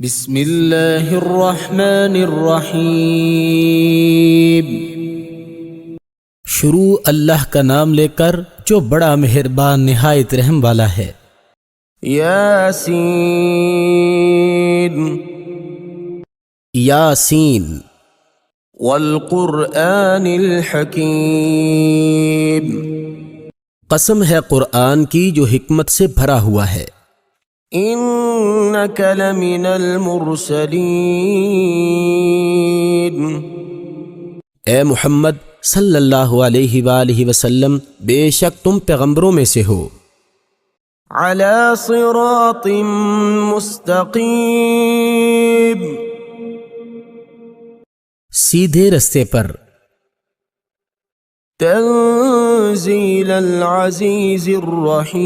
بسم اللہ الرحمن الرحیم۔ شروع اللہ کا نام لے کر جو بڑا مہربان نہایت رحم والا ہے۔ یاسین یاسین والقرآن الحکیم، قسم ہے قرآن کی جو حکمت سے بھرا ہوا ہے۔ انک لمن المرسلین، اے محمد صلی اللہ علیہ وآلہ وسلم، بے شک تم پیغمبروں میں سے ہو، علی صراط مستقیم، سیدھے رستے پر۔ تنزیل العزیز الرحیم،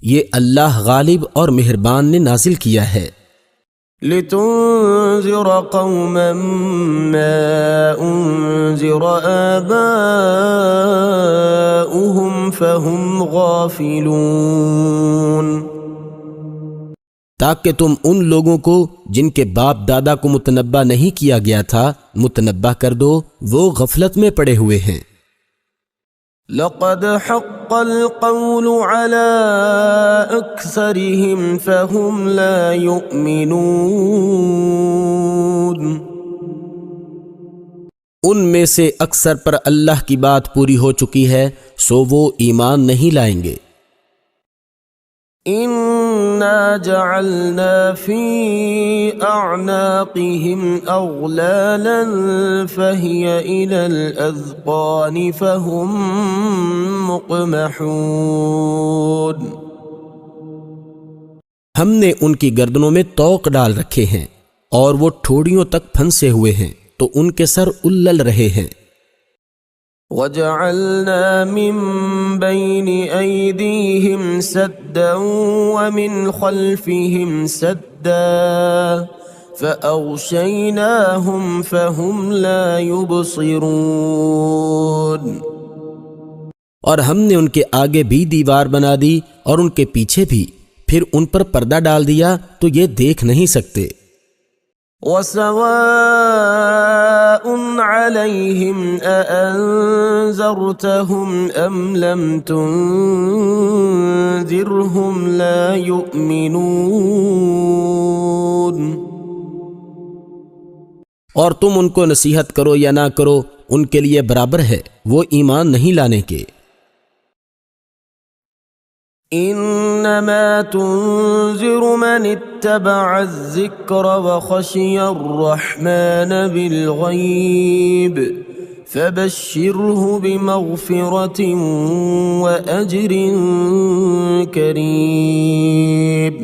یہ اللہ غالب اور مہربان نے نازل کیا ہے۔ لتنذر قوما ما انذر آباؤهم فهم غافلون، تاکہ تم ان لوگوں کو جن کے باپ دادا کو متنبہ نہیں کیا گیا تھا متنبہ کر دو، وہ غفلت میں پڑے ہوئے ہیں۔ لقد حق القول على اکثرهم فهم لا يؤمنون، ان میں سے اکثر پر اللہ کی بات پوری ہو چکی ہے، سو وہ ایمان نہیں لائیں گے۔ انا جعلنا في اعناقهم اغلالا فهي الى الاذقان فهم مقمحون، ہم نے ان کی گردنوں میں طوق ڈال رکھے ہیں اور وہ ٹھوڑیوں تک پھنسے ہوئے ہیں تو ان کے سر الل رہے ہیں۔ وجعلنا من بين أيديهم سدا ومن خلفهم سدا فأغشيناهم فهم لا يبصرون، اور ہم نے ان کے آگے بھی دیوار بنا دی اور ان کے پیچھے بھی، پھر ان پر پردہ ڈال دیا تو یہ دیکھ نہیں سکتے۔ وسواء عليهم أأنذرتهم أم لم تنذرهم لا يؤمنون، اور تم ان کو نصیحت کرو یا نہ کرو، ان کے لیے برابر ہے، وہ ایمان نہیں لانے کے۔ انما تنذر من اتبع الذکر وخشی الرحمن بالغیب فبشره بمغفرة واجر کریم،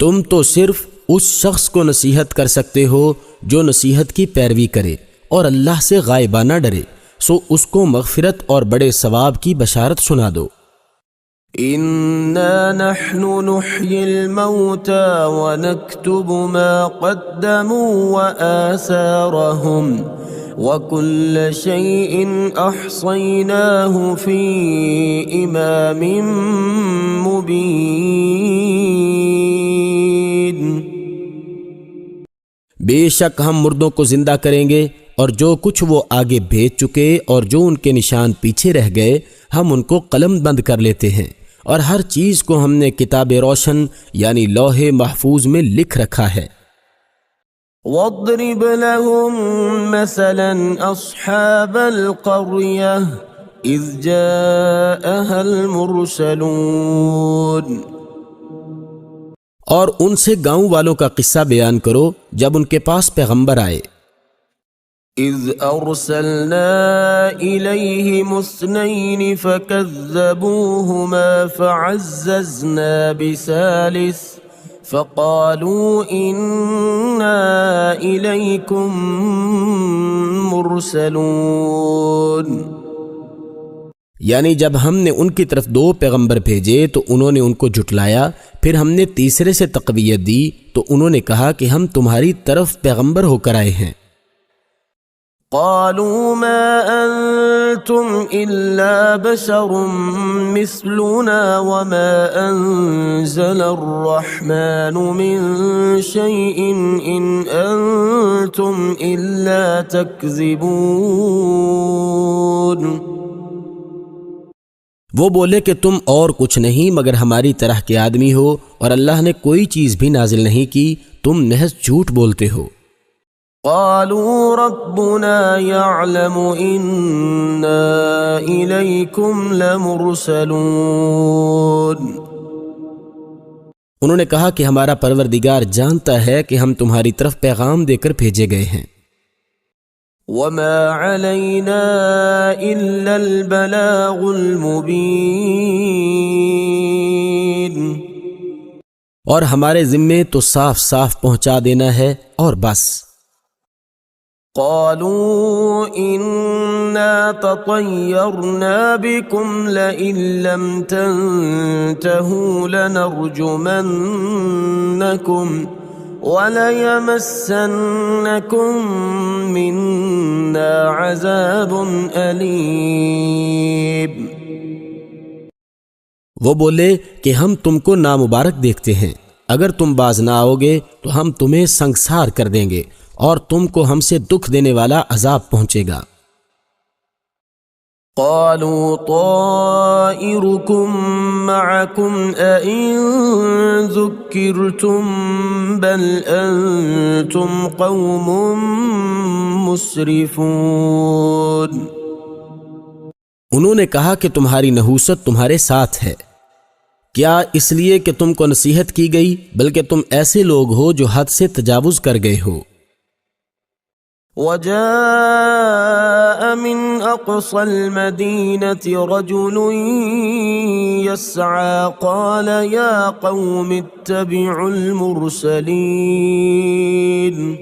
تم تو صرف اس شخص کو نصیحت کر سکتے ہو جو نصیحت کی پیروی کرے اور اللہ سے غائبانہ ڈرے، سو اس کو مغفرت اور بڑے ثواب کی بشارت سنا دو۔ انا نحن نحيي الموتى ونكتب ما قدموا وآثارهم وكل شيء احصيناه في امام مبين، بے شک ہم مردوں کو زندہ کریں گے اور جو کچھ وہ آگے بھیج چکے اور جو ان کے نشان پیچھے رہ گئے ہم ان کو قلم بند کر لیتے ہیں، اور ہر چیز کو ہم نے کتاب روشن یعنی لوح محفوظ میں لکھ رکھا ہے۔ واضرب لهم مثلا اصحاب القرية اذ جاءها المرسلون، اور ان سے گاؤں والوں کا قصہ بیان کرو جب ان کے پاس پیغمبر آئے۔ اذ ارسلنا الیہم اثنین فکذبوہما فعززنا بثالث فقالوا انا الیکم مرسلون، یعنی جب ہم نے ان کی طرف 2 پیغمبر بھیجے تو انہوں نے ان کو جھٹلایا، پھر ہم نے تیسرے سے تقویت دی تو انہوں نے کہا کہ ہم تمہاری طرف پیغمبر ہو کر آئے ہیں۔ قالوا ما أنتم إلا بشر مثلنا وما أنتم نزل الرحمن من شيء إن أنتم إلا تكذبون۔ وہ بولے کہ تم اور کچھ نہیں مگر ہماری طرح کے آدمی ہو، اور اللہ نے کوئی چیز بھی نازل نہیں کی، تم محض جھوٹ بولتے ہو۔ قالوا ربنا يعلم إنا إليكم لمرسلون۔ انہوں نے کہا کہ ہمارا پروردگار جانتا ہے کہ ہم تمہاری طرف پیغام دے کر بھیجے گئے ہیں۔ وما علينا إلا البلاغ المبين۔ اور ہمارے ذمے تو صاف صاف پہنچا دینا ہے اور بس۔ قالوا إنا تطيرنا بكم لئن لم تنتهوا لنرجمنكم وَلَيَمَسَّنَّكُم مِّنَّا عَذَابٌ أَلِيمٌ۔ وہ بولے کہ ہم تم کو نامبارک دیکھتے ہیں، اگر تم باز نہ آؤ گے تو ہم تمہیں سنگسار کر دیں گے اور تم کو ہم سے دکھ دینے والا عذاب پہنچے گا۔ قالوا طائركم معكم أئن ذكرتم بل أنتم قوم مسرفون۔ انہوں نے کہا کہ تمہاری نحوست تمہارے ساتھ ہے، کیا اس لیے کہ تم کو نصیحت کی گئی، بلکہ تم ایسے لوگ ہو جو حد سے تجاوز کر گئے ہو۔ وجاء من أقصى المدينة رجل يسعى قال يا قوم اتبعوا المرسلين۔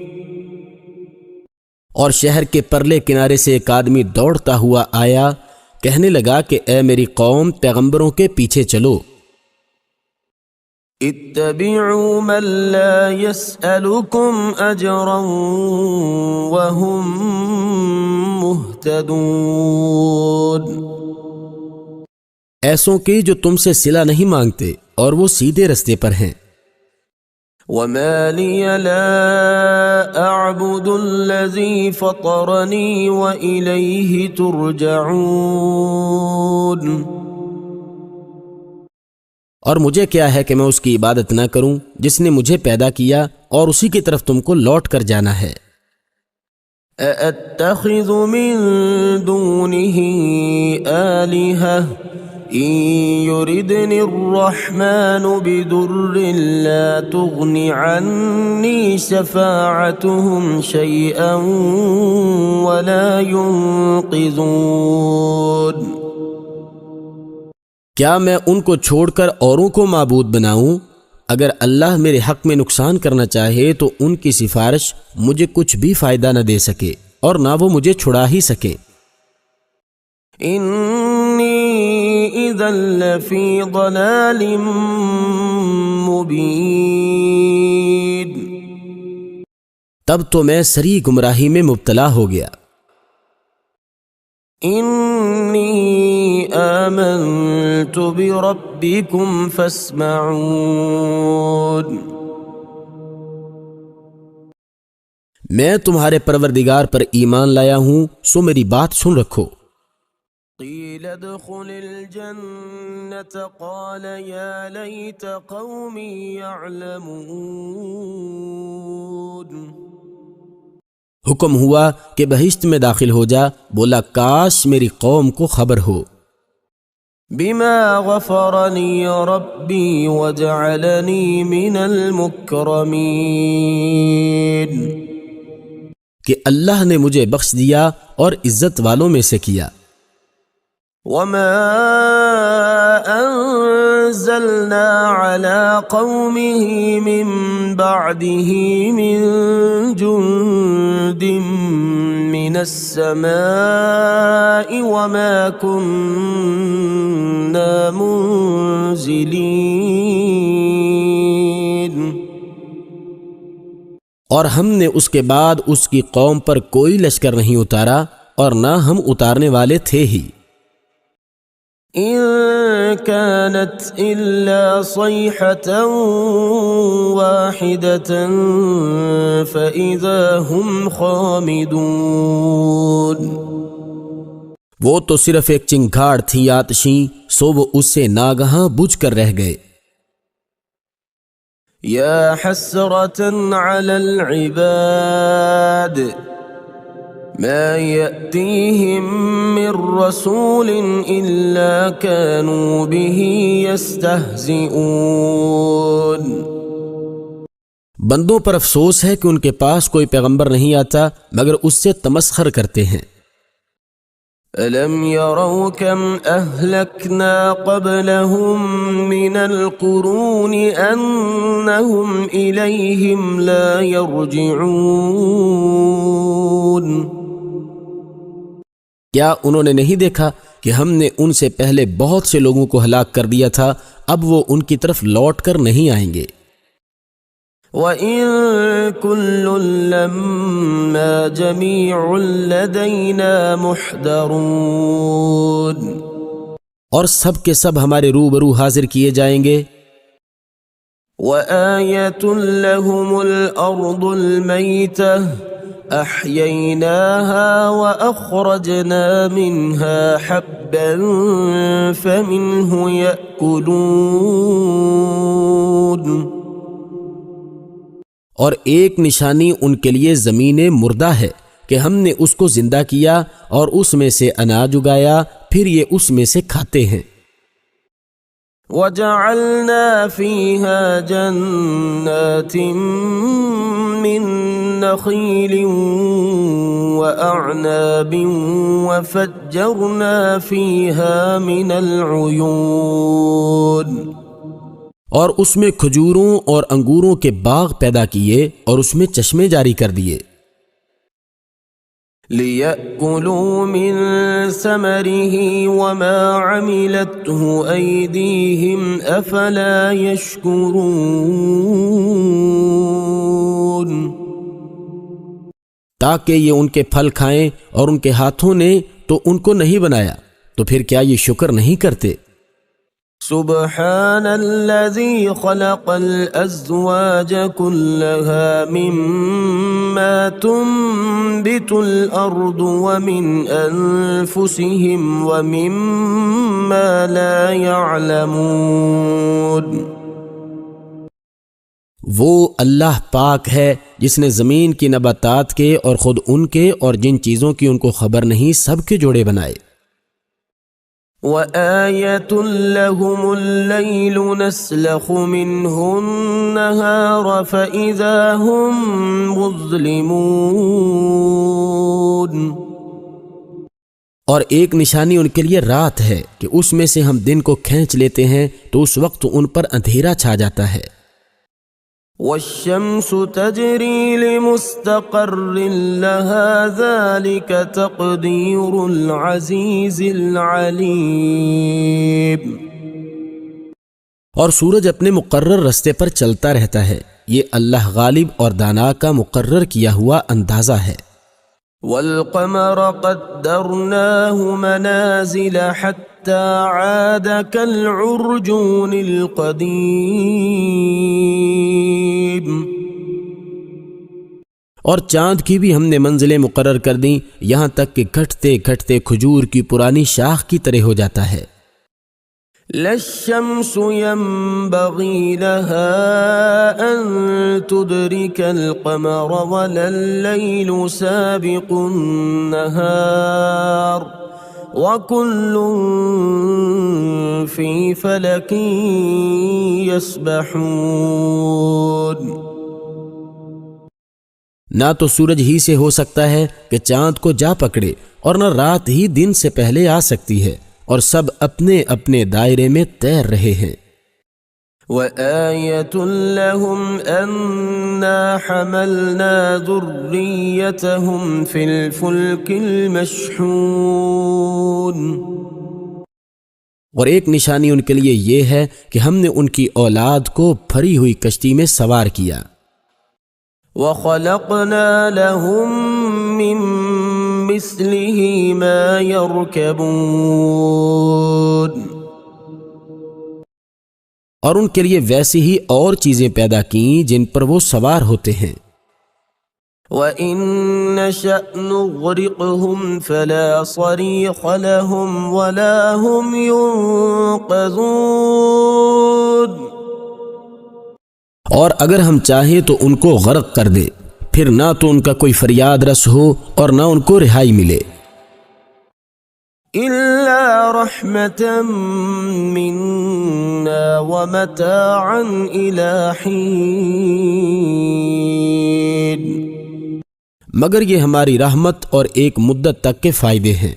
اور شہر کے پرلے کنارے سے ایک آدمی دوڑتا ہوا آیا، کہنے لگا کہ اے میری قوم، پیغمبروں کے پیچھے چلو۔ اتبعوا من لا يسألكم أجرا وهم مهتدون۔ ایسوں کے جو تم سے صلہ نہیں مانگتے اور وہ سیدھے رستے پر ہیں۔ وما لي لا أعبد الذي فطرني وإليه ترجعون۔ اور مجھے کیا ہے کہ میں اس کی عبادت نہ کروں جس نے مجھے پیدا کیا، اور اسی کی طرف تم کو لوٹ کر جانا ہے۔ أَأَتَّخِذُ مِن دُونِهِ آلِهَةً إِن يُرِدْنِ الرَّحْمَنُ بِضُرٍّ لَّا تُغْنِ عَنِّي شَفَاعَتُهُمْ شَيْئًا وَلَا يُنقِذُونَ۔ کیا میں ان کو چھوڑ کر اوروں کو معبود بناؤں؟ اگر اللہ میرے حق میں نقصان کرنا چاہے تو ان کی سفارش مجھے کچھ بھی فائدہ نہ دے سکے اور نہ وہ مجھے چھڑا ہی سکے۔ انی اذا لفی ضلال مبین۔ تب تو میں سری گمراہی میں مبتلا ہو گیا۔ انی آمنت بربکم فاسمعون۔ میں تمہارے پروردگار پر ایمان لایا ہوں، سو میری بات سن رکھو۔ قیل ادخل الجنة قال یا لیت قومی یعلمون۔ حکم ہوا کہ بہشت میں داخل ہو جا، بولا کاش میری قوم کو خبر ہو۔ بما غفرنی ربی وجعلنی من المکرمین۔ کہ اللہ نے مجھے بخش دیا اور عزت والوں میں سے کیا۔ وما انزلنا على قومه من بعده من جند من السماء وما كنا منزلين۔ اور ہم نے اس کے بعد اس کی قوم پر کوئی لشکر نہیں اتارا اور نہ ہم اتارنے والے تھے ہی۔ إن كانت إلا صيحة واحدة فإذا هم خامدون. وہ تو صرف ایک چنگھاڑ تھی آتشیں، سو وہ اس سے ناگہاں بجھ کر رہ گئے. يا حسرة على العباد ما يأتيهم من رسول إلا كانوا به يستهزئون. بندوں پر افسوس ہے کہ ان کے پاس کوئی پیغمبر نہیں آتا مگر اس سے تمسخر کرتے ہیں. ألم يروا كم أهلكنا قبلهم من القرون أنهم إليهم لا يرجعون. کیا انہوں نے نہیں دیکھا کہ ہم نے ان سے پہلے بہت سے لوگوں کو ہلاک کر دیا تھا، اب وہ ان کی طرف لوٹ کر نہیں آئیں گے. وَإِن كُلٌّ لَّمَّا جَمِيعٌ لَّدَيْنَا مُحْضَرُونَ. اور سب کے سب ہمارے روبرو حاضر کیے جائیں گے. وَآيَةٌ لَّهُمُ الْأَرْضُ الْمَيْتَةُ أَحْيَيْنَاهَا وَأَخْرَجْنَا مِنْهَا حَبًّا فَمِنْهُ يَأْكُلُونَ. اور ایک نشانی ان کے لیے زمین مردہ ہے کہ ہم نے اس کو زندہ کیا اور اس میں سے اناج اگایا، پھر یہ اس میں سے کھاتے ہیں. وَجَعَلْنَا فِيهَا جَنَّاتٍ مِّن نَّخِيلٍ وَأَعْنَابٍ وَفَجَّرْنَا فِيهَا مِنَ الْعُيُونِ. اور اس میں کھجوروں اور انگوروں کے باغ پیدا کیے اور اس میں چشمے جاری کر دیے. لِيَأْكُلُوا مِن ثَمَرِهِ وَمَا عَمِلَتْهُ أَيْدِيهِمْ أَفَلَا يَشْكُرُونَ. تاکہ یہ ان کے پھل کھائیں، اور ان کے ہاتھوں نے تو ان کو نہیں بنایا، تو پھر کیا یہ شکر نہیں کرتے؟ سبحان الذي خلق الأزواج كلها مما تنبت الأرض ومن أنفسهم ومما لا يعلمون. وہ اللہ پاک ہے جس نے زمین کی نباتات کے اور خود ان کے اور جن چیزوں کی ان کو خبر نہیں سب کے جوڑے بنائے. وَآيَةٌ لَّهُمُ اللَّيْلُ نَسْلَخُ مِنْهُ النَّهَارَ فَإِذَا هُمْ مُظْلِمُونَ. اور ایک نشانی ان کے لیے رات ہے کہ اس میں سے ہم دن کو کھینچ لیتے ہیں تو اس وقت ان پر اندھیرا چھا جاتا ہے. وَالشَّمْسُ تَجْرِي لِمُسْتَقَرٍّ لَهَا ذَلِكَ تَقْدِيرُ الْعَزِيزِ الْعَلِيمِ. اور سورج اپنے مقرر رستے پر چلتا رہتا ہے، یہ اللہ غالب اور دانا کا مقرر کیا ہوا اندازہ ہے. وَالْقَمَرَ قَدَّرْنَاهُ مَنَازِلَ حَتَّى عَادَ كَالْعُرْجُونِ الْقَدِيمِ. اور چاند کی بھی ہم نے منزلیں مقرر کر دیں، یہاں تک کہ گھٹتے گھٹتے کھجور کی پرانی شاخ کی طرح ہو جاتا ہے. لا الشمس ينبغي لها أن تدرك القمر ولا الليل سابق النهار وكل في فلك يسبحون. نہ تو سورج ہی سے ہو سکتا ہے کہ چاند کو جا پکڑے، اور نہ رات ہی دن سے پہلے آ سکتی ہے، اور سب اپنے اپنے دائرے میں تیر رہے ہیں. وَآيَةٌ لَّهُمْ أَنَّا حَمَلْنَا ذُرِّيَّتَهُمْ فِي الْفُلْكِ الْمَشْحُونِ. اور ایک نشانی ان کے لیے یہ ہے کہ ہم نے ان کی اولاد کو بھری ہوئی کشتی میں سوار کیا. وَخَلَقْنَا لَهُم مِّن مثله ما يركبون اور ان کے لیے ویسی ہی اور چیزیں پیدا کیں جن پر وہ سوار ہوتے ہیں۔ وَإِن نَّشَأْ نُغْرِقْهُمْ فَلَا صَرِيخَ لَهُمْ وَلَا هُمْ يُنقَذُونَ اور اگر ہم چاہیں تو ان کو غرق کر دے، پھر نہ تو ان کا کوئی فریاد رس ہو اور نہ ان کو رہائی ملے، إِلَّا رَحْمَةً مِّنَّا وَمَتَاعًا إِلَىٰ حِينٍ مگر یہ ہماری رحمت اور ایک مدت تک کے فائدے ہیں۔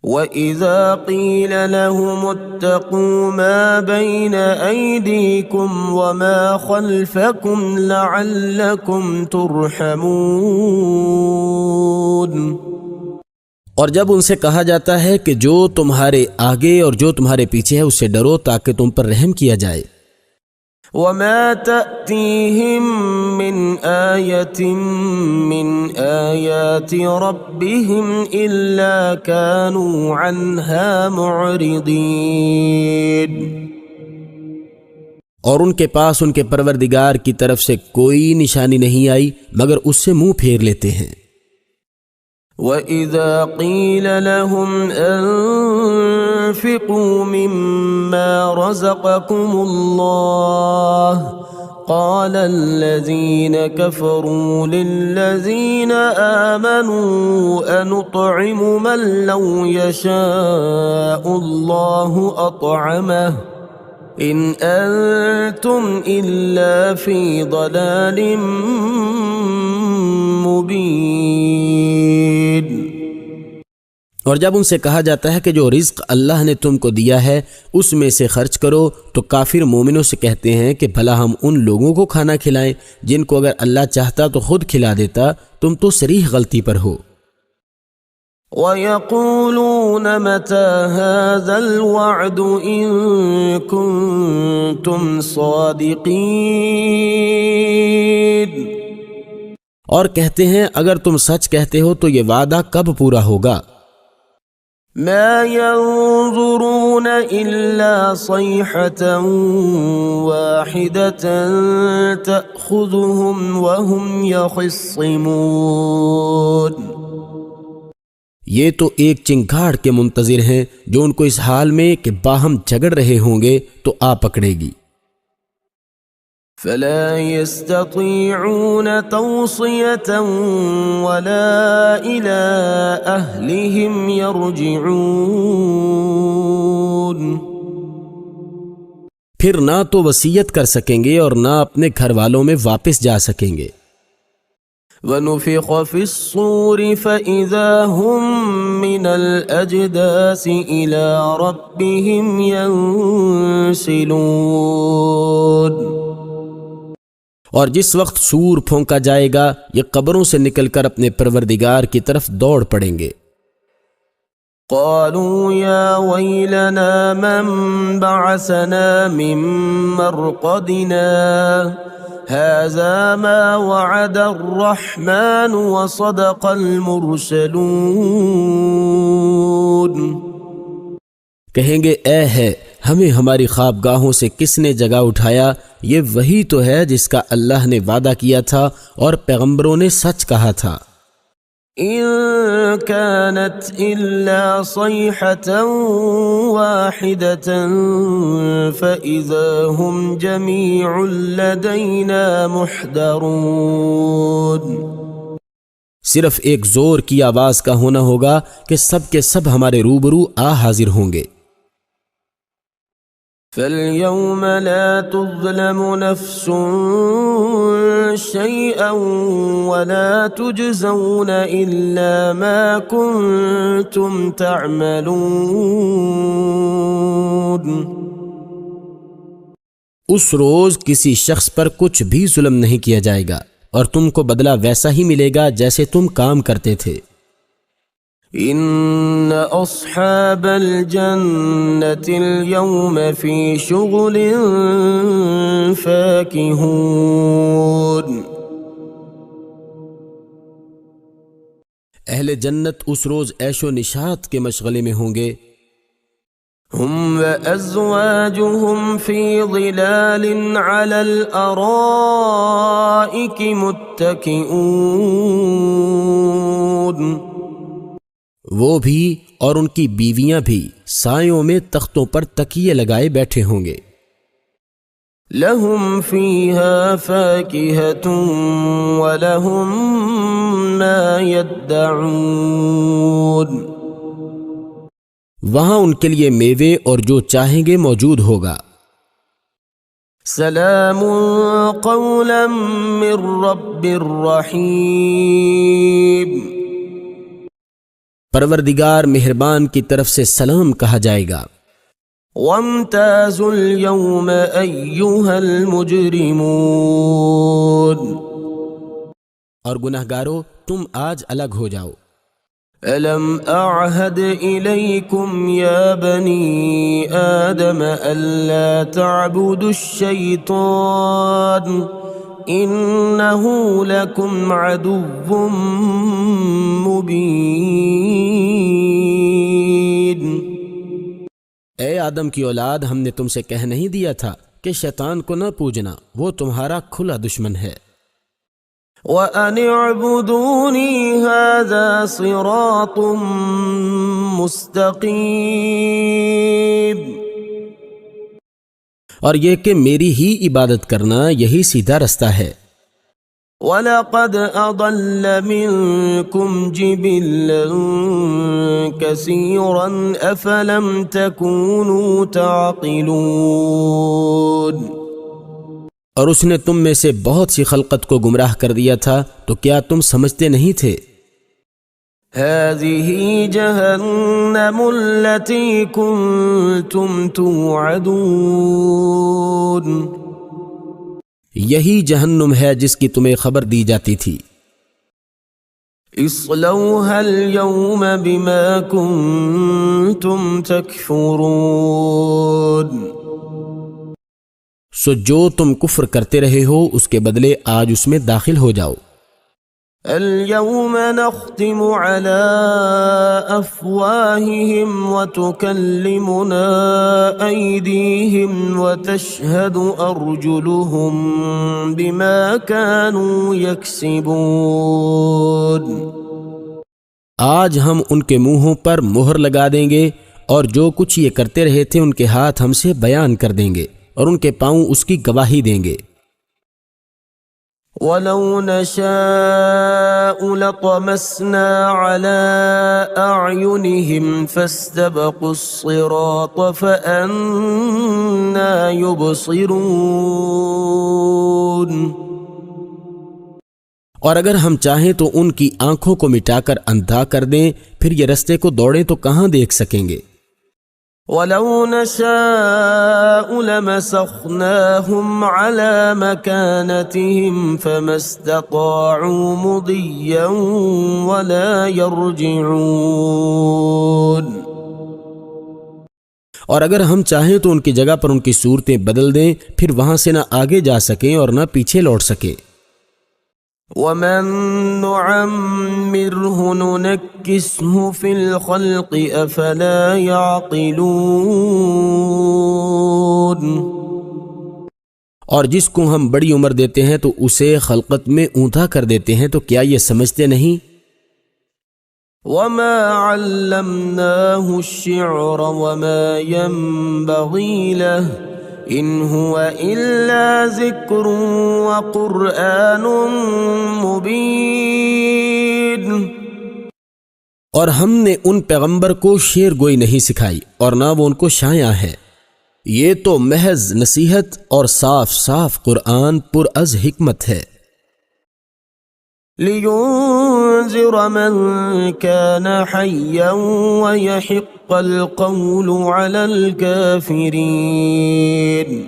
وَإِذَا قِيلَ لَهُمُ اتَّقُوا مَا بَيْنَ أَيْدِيكُمْ وَمَا خَلْفَكُمْ لَعَلَّكُمْ تُرْحَمُونَ اور جب ان سے کہا جاتا ہے کہ جو تمہارے آگے اور جو تمہارے پیچھے ہے اس سے ڈرو تاکہ تم پر رحم کیا جائے۔ وَمَا تَأْتِيهِم مِّنْ آيَةٍ مِّنْ آيَاتِ رَبِّهِمْ إِلَّا كَانُوا عَنْهَا مُعْرِضِينَ اور ان کے پاس ان کے پروردگار کی طرف سے کوئی نشانی نہیں آئی مگر اس سے منہ پھیر لیتے ہیں۔ وَإِذَا قِيلَ لَهُمْ أَنفِقُوا مِمَّا رَزَقَكُمُ اللَّهُ قَالَ الَّذِينَ كَفَرُوا لِلَّذِينَ آمَنُوا أَنُطْعِمُ مَن لَّوْ يَشَاءُ اللَّهُ أَطْعَمَهُ إِنْ أَنتُمْ إِلَّا فِي ضَلَالٍ مبین اور جب ان سے کہا جاتا ہے کہ جو رزق اللہ نے تم کو دیا ہے اس میں سے خرچ کرو تو کافر مومنوں سے کہتے ہیں کہ بھلا ہم ان لوگوں کو کھانا کھلائیں جن کو اگر اللہ چاہتا تو خود کھلا دیتا، تم تو صریح غلطی پر ہو۔ وَيَقُولُونَ مَتَى هَذَا الْوَعْدُ إِن كُنتُمْ صَادِقِينَ اور کہتے ہیں اگر تم سچ کہتے ہو تو یہ وعدہ کب پورا ہوگا؟ ما ينظرون إلا صيحة واحدة تأخذهم وهم يخصمون یہ تو ایک چنگھاڑ کے منتظر ہیں جو ان کو اس حال میں کہ باہم جھگڑ رہے ہوں گے تو آ پکڑے گی۔ فلا يستطيعون توصية ولا إلى أهلهم يرجعون پھر نہ تو وصیت کر سکیں گے اور نہ اپنے گھر والوں میں واپس جا سکیں گے۔ ونفخ في الصور فإذا هم من الأجداث إلى ربهم ينسلون اور جس وقت سور پھونکا جائے گا یہ قبروں سے نکل کر اپنے پروردگار کی طرف دوڑ پڑیں گے۔ قالوا يا ويلنا من بعثنا من مرقدنا هذا ما وعد الرحمن وصدق المرسلون کہیں گے اے ہے ہمیں ہماری خوابگاہوں سے کس نے جگا اٹھایا، یہ وہی تو ہے جس کا اللہ نے وعدہ کیا تھا اور پیغمبروں نے سچ کہا تھا۔ إن كانت إلا صيحة واحدة فإذا هم جميع لدينا محضرون صرف ایک زور کی آواز کا ہونا ہوگا کہ سب کے سب ہمارے روبرو آ حاضر ہوں گے۔ فَالْيَوْمَ لَا تُظْلَمُ نَفْسٌ شَيْئًا وَلَا تُجْزَوْنَ إِلَّا مَا كُنتُمْ تَعْمَلُونَ اس روز کسی شخص پر کچھ بھی ظلم نہیں کیا جائے گا اور تم کو بدلہ ویسا ہی ملے گا جیسے تم کام کرتے تھے۔ ان اصحاب الجنة اليوم في شغل فاكهون اہل جنت اس روز عیش و نشاط کے مشغلے میں ہوں گے. هم وأزواجهم في ظلال على الأرائك متكئون. وہ بھی اور ان کی بیویاں بھی سایوں میں تختوں پر تکیے لگائے بیٹھے ہوں گے. لهم فيها فاكهة ولهم ما يدعون. وہاں ان کے لیے میوے اور جو چاہیں گے موجود ہوگا. سلام قولا من رب رحیم. پروردگار مہربان کی طرف سے سلام کہا جائے گا. وامتازوا اليوم أيها المجرمون. اور گنہگارو تم آج الگ ہو جاؤ. ألم أعهد إليكم يا بني آدم ألا تعبدوا الشيطان إنه لكم عدو مبين. اے آدم کی اولاد، ہم نے تم سے کہہ نہیں دیا تھا کہ شیطان کو نہ پوجنا، وہ تمہارا کھلا دشمن ہے. وَأَنِ اعْبُدُونِي هَذَا صِرَاطٌ مُسْتَقِيمٌ. اور یہ کہ میری ہی عبادت کرنا یہی سیدھا رستہ ہے. وَلَقَدْ أَضَلَّ مِنْكُمْ جِبِلًّا كَثِيرًا أَفَلَمْ تَكُونُوا تَعْقِلُونَ. اور اس نے تم میں سے بہت سی خلقت کو گمراہ کر دیا تھا، تو کیا تم سمجھتے نہیں تھے؟ هَذِهِ جَهَنَّمُ الَّتِي كُنْتُمْ تُوعَدُونَ. یہی جہنم ہے جس کی تمہیں خبر دی جاتی تھی. اصلوها اليوم بما كنتم تكفرون. سو جو تم کفر کرتے رہے ہو اس کے بدلے آج اس میں داخل ہو جاؤ. اليوم نختم على أفواههم وتكلمنا أيديهم وتشهد أرجلهم بما كانوا يكسبون. آج ہم ان کے منہوں پر مہر لگا دیں گے اور جو کچھ یہ کرتے رہے تھے ان کے ہاتھ ہم سے بیان کر دیں گے اور ان کے پاؤں اس کی گواہی دیں گے. وَلَوْ نَشَاءُ لَطَمَسْنَا عَلَىٰ أَعْيُنِهِمْ فَاسْتَبَقُوا الصِّرَاطَ فَأَنَّىٰ يُبْصِرُونَ. اور اگر ہم چاہیں تو ان کی آنکھوں کو مٹا کر اندھا کر دیں، پھر یہ رستے کو دوڑیں تو کہاں دیکھ سکیں گے. وَلَوْ نَشَاءُ لَمَسَخْنَاهُمْ عَلَىٰ مَكَانَتِهِمْ فَمَا اسْتَطَاعُوا مُضِيًّا وَلَا يَرْجِعُونَ. اور اگر ہم چاہیں تو ان کی جگہ پر ان کی صورتیں بدل دیں، پھر وہاں سے نہ آگے جا سکیں اور نہ پیچھے لوٹ سکیں. وَمَن نُعَمِّرْهُ نُنَكِّسْهُ فِي الْخَلْقِ أَفَلَا يَعْقِلُونَ. اور جس کو ہم بڑی عمر دیتے ہیں تو اسے خلقت میں اونٹا کر دیتے ہیں، تو کیا یہ سمجھتے نہیں؟ وَمَا عَلَّمْنَاهُ الشِّعْرَ وَمَا يَنبَغِي لَهُ إِنْ هُوَ إِلَّا ذِكْرٌ وَقُرْآنٌ مُبِينٌ. اور ہم نے ان پیغمبر کو شعر گوئی نہیں سکھائی اور نہ وہ ان کو شایع ہے. یہ تو محض نصیحت اور صاف صاف قرآن پر از حکمت ہے. لِيُنذِرَ مَن كَانَ حَيًّا وَيَحِقَّ الْقَوْلُ عَلَى الْكَافِرِينَ.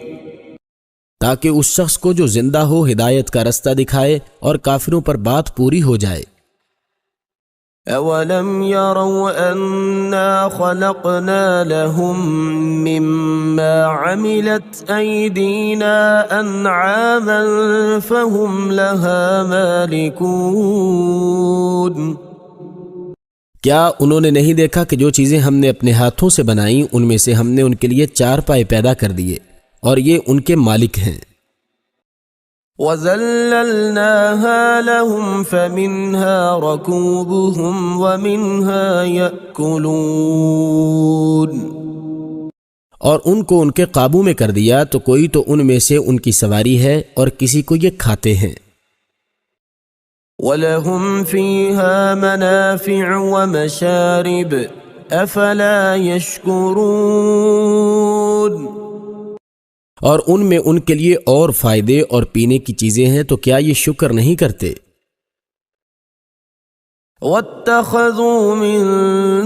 تاکہ اس شخص کو جو زندہ ہو ہدایت کا رستہ دکھائے اور کافروں پر بات پوری ہو جائے. أَوَلَمْ يَرَوْا أَنَّا خَلَقْنَا لَهُم مِّمَّا عَمِلَتْ أَيْدِينَا أَنْعَامًا فَهُمْ لَهَا مَالِكُونَ. کیا انہوں نے نہیں دیکھا کہ جو چیزیں ہم نے اپنے ہاتھوں سے بنائیں ان میں سے ہم نے ان کے لیے 4 پائے پیدا کر دیے اور یہ ان کے مالک ہیں۔ وَذَلَّلْنَاهَا لَهُمْ فَمِنْهَا رَكُوبُهُمْ وَمِنْهَا يَأْكُلُونَ، اور ان کو ان کے قابو میں کر دیا تو کوئی تو ان میں سے ان کی سواری ہے اور کسی کو یہ کھاتے ہیں۔ وَلَهُمْ فِيهَا مَنَافِعُ وَمَشَارِبُ أَفَلَا يَشْكُرُونَ، اور ان میں ان کے لیے اور فائدے اور پینے کی چیزیں ہیں تو کیا یہ شکر نہیں کرتے؟ وَاتَّخَذُوا مِن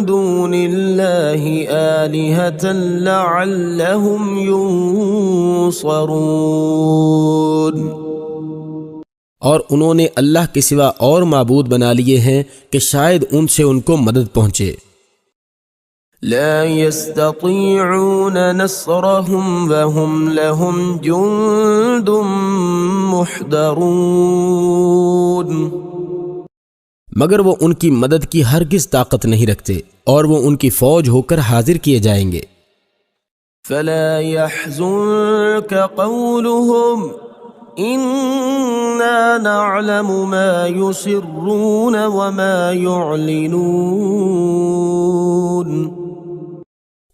دُونِ اللَّهِ آلِهَةً لَعَلَّهُمْ يُنصَرُونَ، اور انہوں نے اللہ کے سوا اور معبود بنا لیے ہیں کہ شاید ان سے ان کو مدد پہنچے۔ لا يستطيعون نصرهم وهم لهم جند محضرون، مگر وہ ان کی مدد کی ہرگز طاقت نہیں رکھتے اور وہ ان کی فوج ہو کر حاضر کیے جائیں گے۔ فلا يحزنك قولهم إنا نعلم ما يسرون وما يعلنون،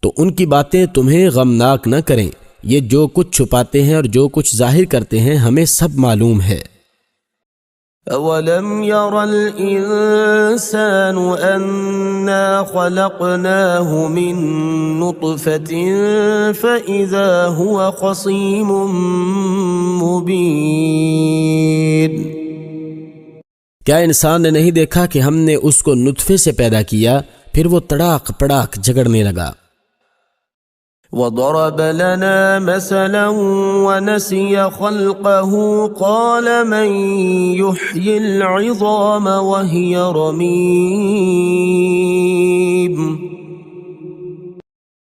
تو ان کی باتیں تمہیں غمناک نہ کریں، یہ جو کچھ چھپاتے ہیں اور جو کچھ ظاہر کرتے ہیں ہمیں سب معلوم ہے۔ أَوَلَمْ يَرَ الْإِنسَانُ أَنَّا خَلَقْنَاهُ مِن نُّطْفَةٍ فَإِذَا هُوَ خَصِيمٌ مُّبِينٌ، کیا انسان نے نہیں دیکھا کہ ہم نے اس کو نطفے سے پیدا کیا پھر وہ تڑاک پڑاک جھگڑنے لگا۔ وَضَرَبَ لَنَا مَثَلًا وَنَسِيَ خَلْقَهُ قَالَ مَن يُحْيِي الْعِظَامَ وَهِيَ رَمِيمٌ،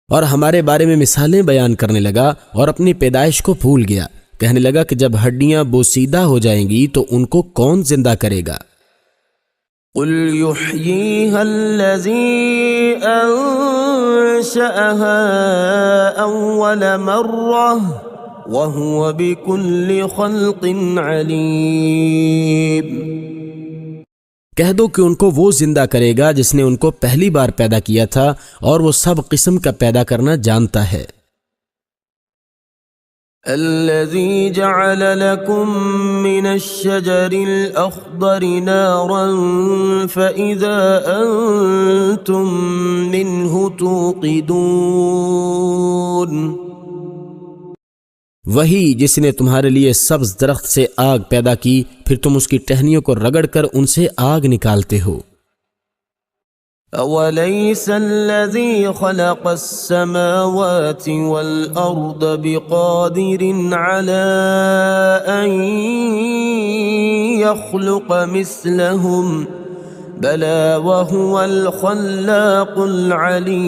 اور ہمارے بارے میں مثالیں بیان کرنے لگا اور اپنی پیدائش کو بھول گیا، کہنے لگا کہ جب ہڈیاں بوسیدہ ہو جائیں گی تو ان کو کون زندہ کرے گا؟ قُلْ يُحْيِيهَا الَّذِي أَنشَأَهَا أَوَّلَ مَرَّةٍ وَهُوَ بِكُلِّ خَلْقٍ عَلِيمٌ، کہہ دو کہ ان کو وہ زندہ کرے گا جس نے ان کو پہلی بار پیدا کیا تھا اور وہ سب قسم کا پیدا کرنا جانتا ہے۔ الذي جعل لكم من الشجر الأخضر نارا فإذا أنتم منه توقدون، وہی جس نے تمہارے لیے سبز درخت سے آگ پیدا کی پھر تم اس کی ٹہنیوں کو رگڑ کر ان سے آگ نکالتے ہو۔ أوليس الذي خلق السماوات والأرض بقادر على أن يخلق مثلهم بلى وهو الخلاق العليم،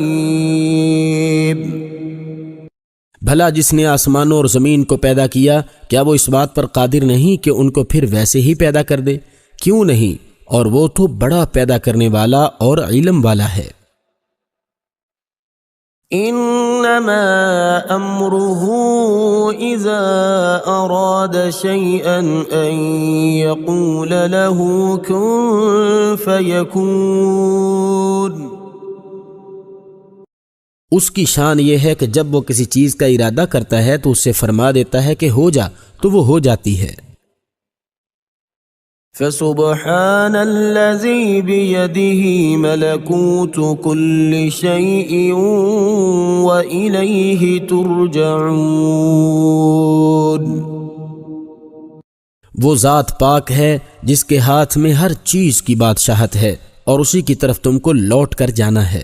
بھلا جس نے آسمانوں اور زمین کو پیدا کیا کیا وہ اس بات پر قادر نہیں کہ ان کو پھر ویسے ہی پیدا کر دے؟ کیوں نہیں، اور وہ تو بڑا پیدا کرنے والا اور علم والا ہے۔ انما امره اذا اراد شيئا ان يقول له كن فيكون، اس کی شان یہ ہے کہ جب وہ کسی چیز کا ارادہ کرتا ہے تو اس سے فرما دیتا ہے کہ ہو جا تو وہ ہو جاتی ہے۔ فسبحان الذي بيده ملكوت كل شيء وإليه ترجعون، وہ ذات پاک ہے جس کے ہاتھ میں ہر چیز کی بادشاہت ہے اور اسی کی طرف تم کو لوٹ کر جانا ہے۔